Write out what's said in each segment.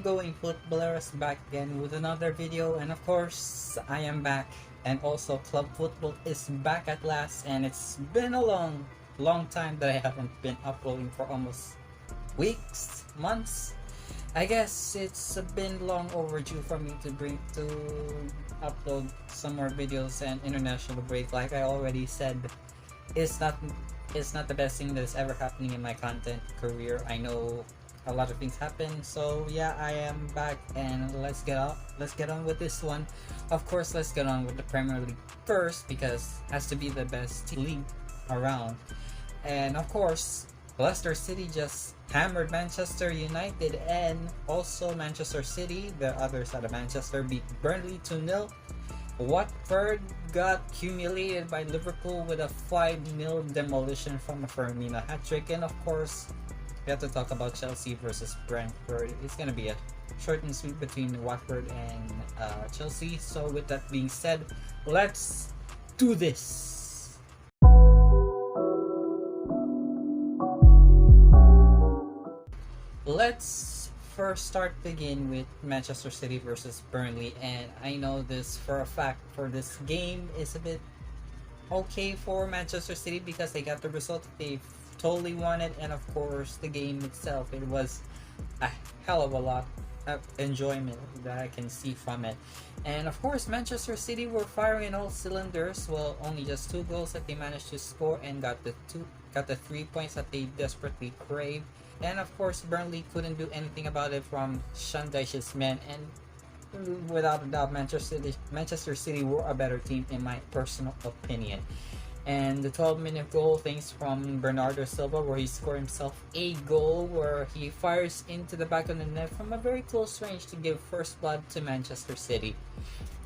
going footballers back again with another video, and of course I am back, and also club football is back at last, and it's been a long time that I haven't been uploading for almost weeks, months. I guess it's been long overdue for me to upload some more videos, and international break, like I already said, is not the best thing that's ever happening in my content career. I know a lot of things happen, so yeah, I am back, and let's get on with this one. Of course, let's get on with the Premier League first, because it has to be the best league around. And of course, Leicester City just hammered Manchester United, and also Manchester City, the other side of Manchester, beat Burnley 2-0. Watford got humiliated by Liverpool with a 5-0 demolition from a Firmino hat-trick. And of course, we have to talk about Chelsea versus Brentford. It's going to be a short and sweet between Watford and Chelsea. So with that being said, let's do this. Let's first begin with Manchester City versus Burnley, and I know this for a fact. For this game is a bit okay for Manchester City because they got the result they totally wanted, and of course the game itself, it was a hell of a lot of enjoyment that I can see from it. And of course Manchester City were firing in all cylinders. Well, only just 2 goals that they managed to score, and got the 3 points that they desperately craved. And of course, Burnley couldn't do anything about it from Sean Dyche's men, and without a doubt, Manchester City were a better team in my personal opinion. And the 12-minute goal, thanks from Bernardo Silva, where he scored himself a goal, where he fires into the back of the net from a very close range to give first blood to Manchester City.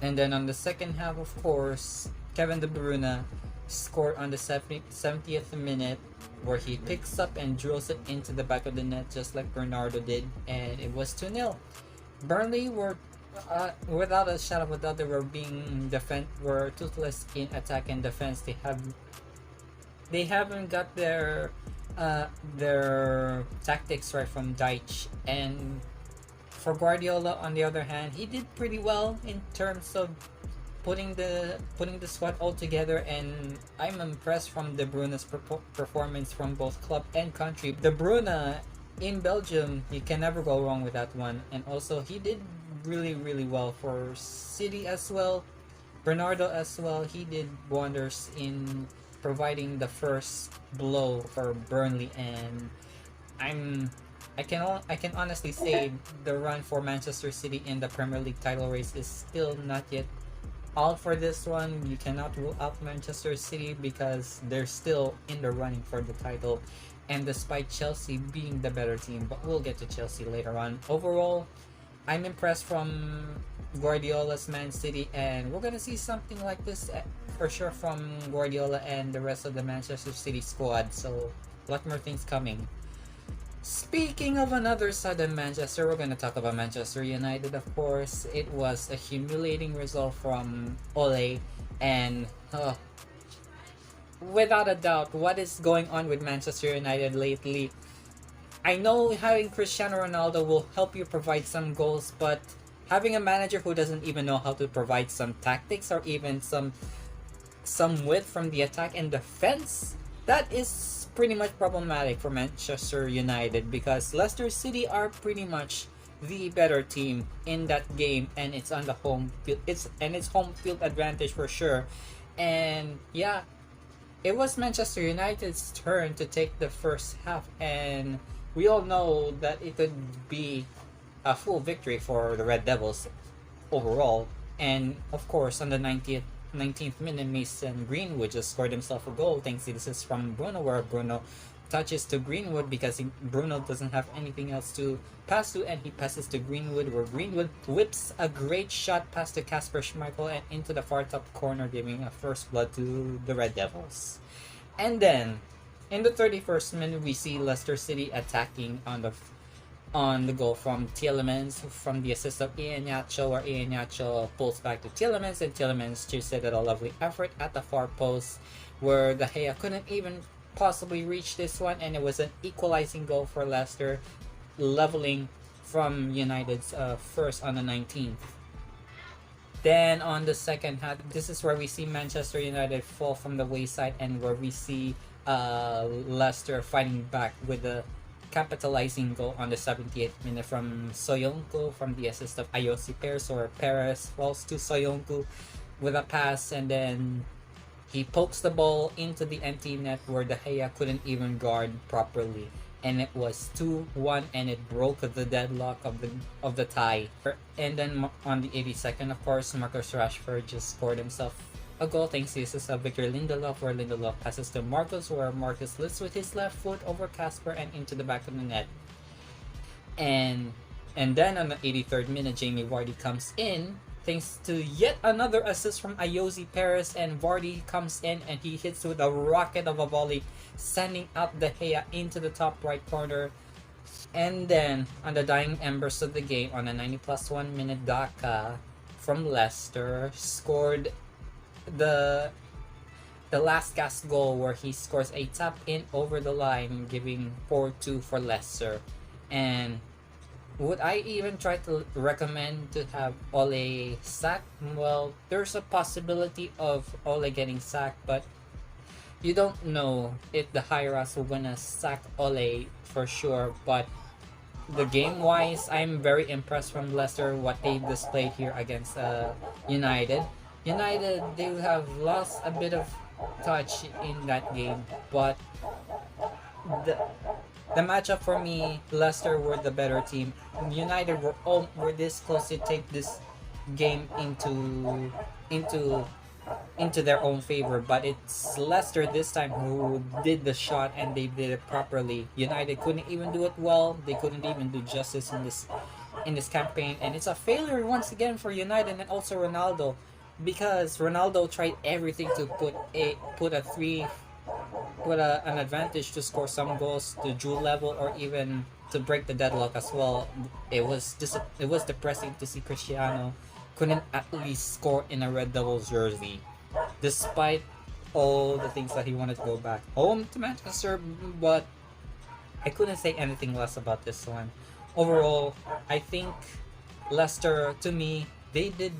And then on the second half, of course, Kevin De Bruyne scored on the 70th minute, where he picks up and drills it into the back of the net just like Bernardo did, and it was 2-0. Burnley were without a shadow of a doubt, they were toothless in attack and defense. They haven't got their tactics right from Dyche. And for Guardiola, on the other hand, he did pretty well in terms of putting the squad all together, and I'm impressed from De Bruyne's performance from both club and country. De Bruyne in Belgium, you can never go wrong with that one, and also he did really well for City as well. Bernardo as well, he did wonders in providing the first blow for Burnley, and I can honestly say the run for Manchester City in the Premier League title race is still not yet out for this one. You cannot rule out Manchester City because they're still in the running for the title, and despite Chelsea being the better team, but we'll get to Chelsea later on. Overall, I'm impressed from Guardiola's Man City, and we're gonna see something like this for sure from Guardiola and the rest of the Manchester City squad, so a lot more things coming. Speaking of another side of Manchester, we're going to talk about Manchester United, of course. It was a humiliating result from Ole, and without a doubt, what is going on with Manchester United lately? I know having Cristiano Ronaldo will help you provide some goals, but having a manager who doesn't even know how to provide some tactics or even some width from the attack and defense, that is pretty much problematic for Manchester United, because Leicester City are pretty much the better team in that game, and it's on the home field. It's home field advantage for sure. And yeah, it was Manchester United's turn to take the first half, and we all know that it could be a full victory for the Red Devils overall. And of course, on the 19th minute, Mason Greenwood just scored himself a goal thanks to this is from Bruno, where Bruno touches to Greenwood because Bruno doesn't have anything else to pass to, and he passes to Greenwood, where Greenwood whips a great shot past to Kasper Schmeichel and into the far top corner, giving a first blood to the Red Devils. And then in the 31st minute, we see Leicester City attacking on the goal from Tielemans, from the assist of Iheanacho, where Iheanacho pulls back to Tielemans, and Tielemans chips it at a lovely effort at the far post, where De Gea couldn't even possibly reach this one, and it was an equalizing goal for Leicester, leveling from United's first on the 19th. Then on the second half, this is where we see Manchester United fall from the wayside, and where we see Leicester fighting back with the capitalizing goal on the 78th minute from Soyuncu, from the assist of Ayosi Perez, or Perez falls to Soyuncu with a pass, and then he pokes the ball into the empty net where De Gea couldn't even guard properly, and it was 2-1, and it broke the deadlock of the tie. And then on the 82nd, of course, Marcus Rashford just scored himself a goal thanks to assist of Victor Lindelof, where Lindelof passes to Marcus, where Marcus lifts with his left foot over Casper and into the back of the net. And then on the 83rd minute, Jamie Vardy comes in thanks to yet another assist from Ayosi Perez, and Vardy comes in and he hits with a rocket of a volley, sending out De Gea into the top right corner. And then on the dying embers of the game, on the 90+1 minute, Daka from Leicester scored the last gasp goal, where he scores a tap in over the line, giving 4-2 for Leicester. And would I even try to recommend to have Ole sacked? Well, there's a possibility of Ole getting sacked, but you don't know if the higher-ups were gonna sack Ole for sure. But the game-wise, I'm very impressed from Leicester, what they displayed here against United. United, they have lost a bit of touch in that game, but the matchup for me, Leicester were the better team. United were this close to take this game into their own favor, but it's Leicester this time who did the shot, and they did it properly. United couldn't even do it well. They couldn't even do justice in this campaign, and it's a failure once again for United and also Ronaldo, because Ronaldo tried everything to put an advantage to score some goals to Drew level, or even to break the deadlock as well. It was depressing to see Cristiano couldn't at least score in a Red Devils jersey, despite all the things that he wanted to go back home to Manchester. But I couldn't say anything less about this one. Overall, I think Leicester, to me, they did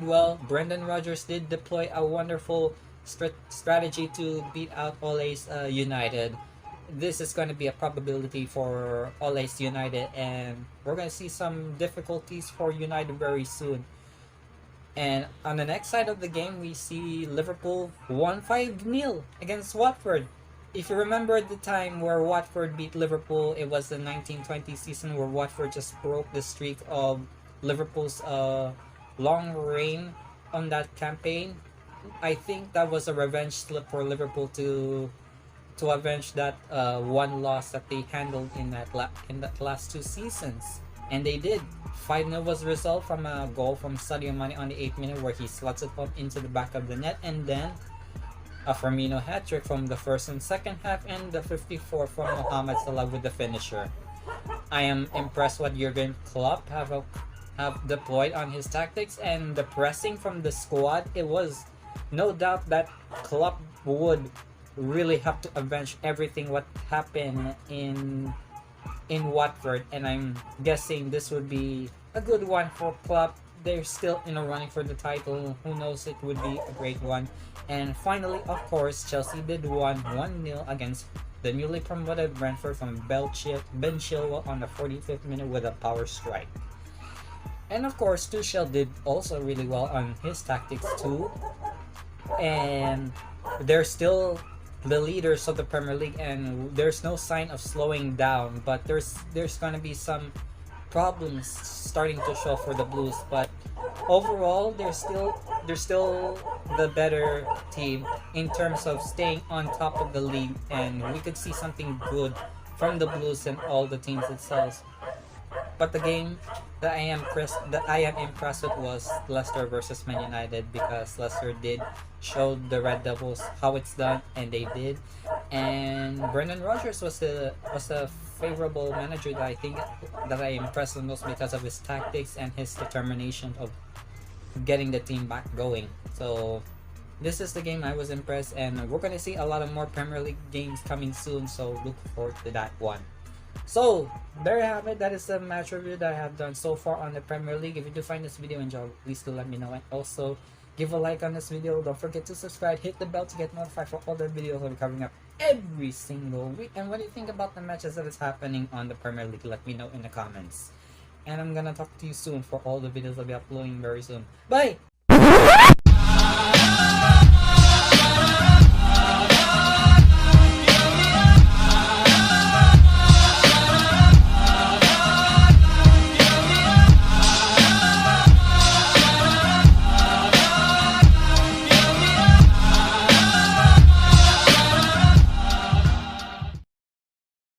well. Brendan Rodgers did deploy a wonderful strategy to beat out Ole's United. This is going to be a probability for Ole's United, and we're going to see some difficulties for United very soon. And on the next side of the game, we see Liverpool won 5-0 against Watford. If you remember the time where Watford beat Liverpool, it was the 1920 season, where Watford just broke the streak of Liverpool's long reign on that campaign. I think that was a revenge slip for Liverpool to avenge that one loss that they handled in that last two seasons, and they did. 5-0 was the result from a goal from Sadio Mane on the 8th minute, where he slots it up into the back of the net, and then a Firmino hat-trick from the first and second half, and the 54 from Mohamed Salah with the finisher. I am impressed what Jurgen Klopp have deployed on his tactics, and the pressing from the squad. It was no doubt that Klopp would really have to avenge everything what happened in Watford, and I'm guessing this would be a good one for Klopp. They're still in a running for the title. Who knows, it would be a great one. And finally, of course, Chelsea did won 1-0 against the newly promoted Brentford from Ben Chilwell on the 45th minute with a power strike. And of course, Tuchel did also really well on his tactics too. And they're still the leaders of the Premier League, and there's no sign of slowing down. But there's gonna be some problems starting to show for the Blues. But overall, they're still the better team in terms of staying on top of the league, and we could see something good from the Blues and all the teams itself. But the game that I am impressed with was Leicester versus Man United, because Leicester did show the Red Devils how it's done, and they did. And Brendan Rodgers was a favorable manager that I think that I impressed the most because of his tactics and his determination of getting the team back going. So this is the game I was impressed, and we're gonna see a lot of more Premier League games coming soon. So look forward to that one. So, there you have it. That is the match review that I have done so far on the Premier League. If you do find this video enjoyable, please do let me know. And also, give a like on this video. Don't forget to subscribe. Hit the bell to get notified for all the videos I'll be covering up every single week. And what do you think about the matches that is happening on the Premier League? Let me know in the comments. And I'm gonna talk to you soon for all the videos I'll be uploading very soon. Bye!